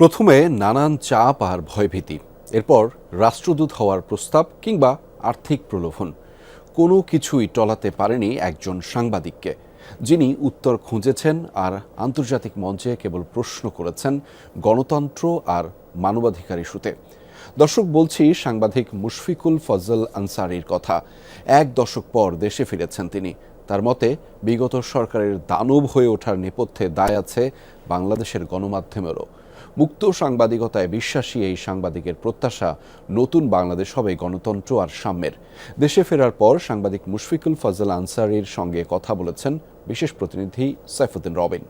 প্রথমে নানান চাপ আর ভয়ভীতি, এরপর রাষ্ট্রদূত হওয়ার প্রস্তাব কিংবা আর্থিক প্রলোভন, কোনো কিছুই টলাতে পারেনি একজন সাংবাদিককে, যিনি উত্তর খুঁজেছেন আর আন্তর্জাতিক মঞ্চে কেবল প্রশ্ন করেছেন গণতন্ত্র আর মানবাধিকার ইস্যুতে। দর্শক, বলছি সাংবাদিক মুশফিকুল ফজল আনসারীর কথা। এক দশক পর দেশে ফিরেছেন তিনি। তার মতে, বিগত সরকারের দানব হয়ে ওঠার নেপথ্যে দায় আছে বাংলাদেশের গণমাধ্যমেরও। মুক্ত সাংবাদিকতায় বিশ্বাসী এই সাংবাদিকের প্রত্যাশা নতুন বাংলাদেশ হবে গণতন্ত্র আর সাম্যের। দেশে ফেরার পর সাংবাদিক মুশফিকুল ফজল আনসারীর সঙ্গে কথা বলেছেন বিশেষ প্রতিনিধি সাইফুদ্দিন রবিন।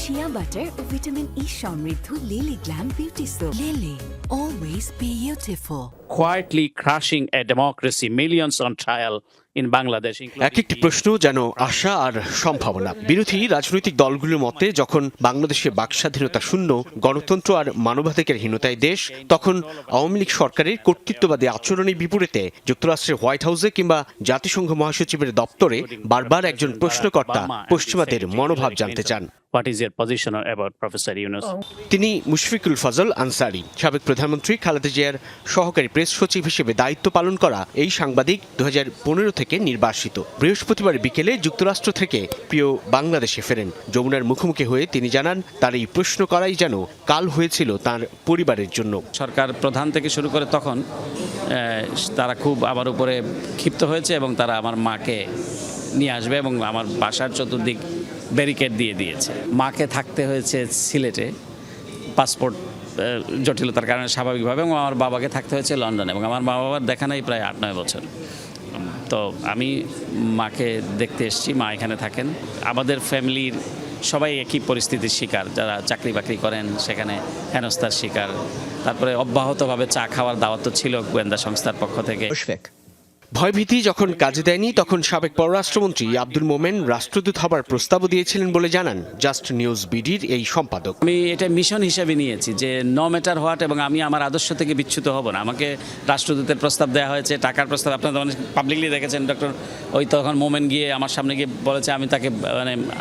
শিয়া বাটার ও ভিটামিন ই সমৃদ্ধ lily glam beauty soap. Lily, always beautiful. Quietly crushing a democracy, millions on trial in Bangladesh. এক একটি প্রশ্ন যেন আশা আর সম্ভাবনা। বিরোধী রাজনৈতিক দলগুলোর মতে যখন বাংলাদেশে বাকস্বাধীনতা শূন্য, গণতন্ত্র আর মানবাধিকারহীনতায় দেশ, তখন আওয়ামী লীগ সরকারের কর্তৃত্ববাদী আচরণের বিপরীতে যুক্তরাষ্ট্রের হোয়াইট হাউসে কিংবা জাতিসংঘ মহাসচিবের দপ্তরে বারবার একজন প্রশ্নকর্তা পশ্চিমাদের মনোভাব জানতে চান। What is your position about Professor Yunus? তিনি মুশফিকুল ফজল আনসারী, সাবেক প্রধানমন্ত্রী খালেদা জিয়ার সহকারী প্রেস সচিব হিসেবে দায়িত্ব পালন করা এই সাংবাদিক 2015 থেকে নির্বাসিত। বৃহস্পতিবার বিকেলে যুক্তরাষ্ট্র থেকে প্রিয় বাংলাদেশে ফেরেন। যমুনার মুখোমুখি হয়ে তিনি জানান, তার এই প্রশ্ন করাই যেন কাল হয়েছিল তার পরিবারের জন্য। সরকার প্রধান থেকে শুরু করে তখন তারা খুব আমার উপরে ক্ষিপ্ত হয়েছে এবং তারা আমার মাকে নিয়ে আসবে এবং আমার বাসার চতুর্দিক ব্যারিকেড দিয়ে দিয়েছে। মাকে থাকতে হয়েছে সিলেটে পাসপোর্ট জটিলতার কারণে স্বাভাবিকভাবে, এবং আমার বাবাকে থাকতে হয়েছে লন্ডনে, এবং আমার মা বাবার দেখা নাই প্রায় 8-9 বছর। তো আমি মাকে দেখতে এসেছি, মা এখানে থাকেন। আমাদের ফ্যামিলির সবাই একই পরিস্থিতির শিকার, যারা চাকরি বাকরি করেন সেখানে হেনস্থার শিকার। তারপরে অব্যাহতভাবে চা খাওয়ার দাওয়াত ছিল গোয়েন্দা সংস্থার পক্ষ থেকে। ভয়ভীতি যখন কাজে দেয়নি, তখন সাবেক পররাষ্ট্রমন্ত্রী আব্দুল মোমেন রাষ্ট্রদূত হবার প্রস্তাবও দিয়েছিলেন বলে জানান জাস্ট নিউজ বিডির এই সম্পাদক। আমি এটা মিশন হিসেবে নিয়েছি যে নো ম্যাটার হোয়াট, এবং আমি আমার আদর্শ থেকে বিচ্যুত হব না। আমাকে রাষ্ট্রদূতের প্রস্তাব দেওয়া হয়েছে, টাকার প্রস্তাব আপনারা অনেক পাবলিকলি দেখেছেন। ডক্টর তখন মোমেন গিয়ে আমার সামনে গিয়ে বলেছে, আমি তাকে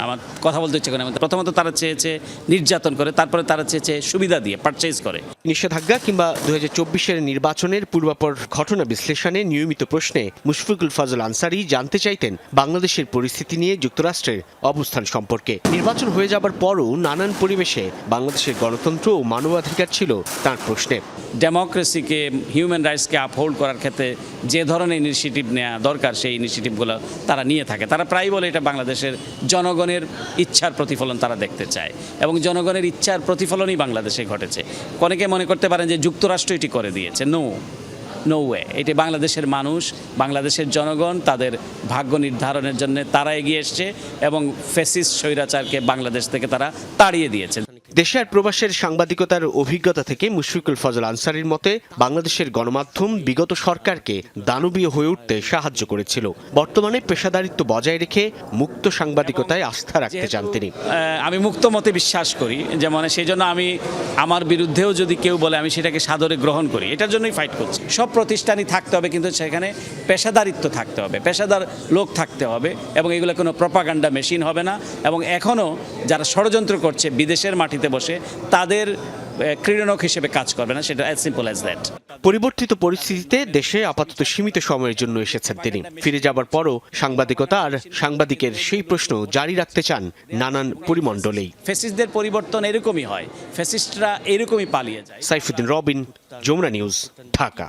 আমার কথা বলতে ইচ্ছে করি। প্রথমত তারা চেয়েছে নির্যাতন করে, তারপরে তারা চেয়েছে সুবিধা দিয়ে পারচেজ করে। নিষেধাজ্ঞা কিংবা 2024-এর নির্বাচনের পূর্বাপর ঘটনা বিশ্লেষণে নিয়মিত প্রশ্নে মুশফিকুল ফজল আনসারী জানতে চাইতেন বাংলাদেশের পরিস্থিতি নিয়ে যুক্তরাষ্ট্রের অবস্থান সম্পর্কে। নির্বাচন হয়ে যাবার পরও নানান পরিবেশে বাংলাদেশের গণতন্ত্র ও মানবাধিকার ছিল তার প্রশ্নে। ডেমোক্রেসিকে, হিউম্যান রাইটসকে আপহোল্ড করার ক্ষেত্রে যে ধরনের ইনিশিয়েটিভ নেওয়া দরকার, সেই ইনিশিয়েটিভগুলো তারা নিয়ে থাকে। তারা প্রায় বলে এটা বাংলাদেশের জনগণের ইচ্ছার প্রতিফলন তারা দেখতে চায়, এবং জনগণের ইচ্ছার প্রতিফলনই বাংলাদেশে ঘটেছে। অনেকে মনে করতে পারেন যে যুক্তরাষ্ট্র এটি করে দিয়েছে। No way. এটি বাংলাদেশের মানুষ, বাংলাদেশের জনগণ তাদের ভাগ্য নির্ধারণের জন্য তারা এগিয়ে এসছে, এবং ফ্যাসিস্ট স্বৈরাচারকে বাংলাদেশ থেকে তারা তাড়িয়ে দিয়েছে। দেশে আর প্রবাসের সাংবাদিকতার অভিজ্ঞতা থেকে মুশফিকুল ফজল আনসারীর মতে বাংলাদেশের গণমাধ্যম বিগত সরকারকে দানবীয় হয়ে উঠতে সাহায্য করেছিল। বর্তমানে পেশাদারিত্ব বজায় রেখে মুক্ত সাংবাদিকতায় আস্থা রাখতে চান তিনি। আমি মুক্ত মতে বিশ্বাস করি, যেমন সেই জন্য আমি আমার বিরুদ্ধেও যদি কেউ বলে আমি সেটাকে সাদরে গ্রহণ করি। এটার জন্যই ফাইট করছি। সব প্রতিষ্ঠানই থাকতে হবে, কিন্তু সেখানে পেশাদারিত্ব থাকতে হবে, পেশাদার লোক থাকতে হবে, এবং এগুলো কোনো প্রপাগান্ডা মেশিন হবে না। এবং এখনও যারা ষড়যন্ত্র করছে বিদেশের মাটিতে বসে, তাদের ক্রীড়নক হিসেবে কাজ করবে না। সেটা অ্যাজ সিম্পল অ্যাজ দ্যাট। পরিবর্তিত পরিস্থিতিতে দেশে আপাতত সীমিত সময়ের জন্য এসেছেন তিনি। ফিরে যাবার পরও সাংবাদিকতা আর সাংবাদিকের সেই প্রশ্ন জারি রাখতে চান নানান পরিমণ্ডলেই। ফ্যাসিস্টদের পরিবর্তন এরকমই হয়, ফ্যাসিস্টরা এরকমই পালিয়ে যায়। সাইফুদ্দিন রবিন, যমুনা নিউজ, ঢাকা।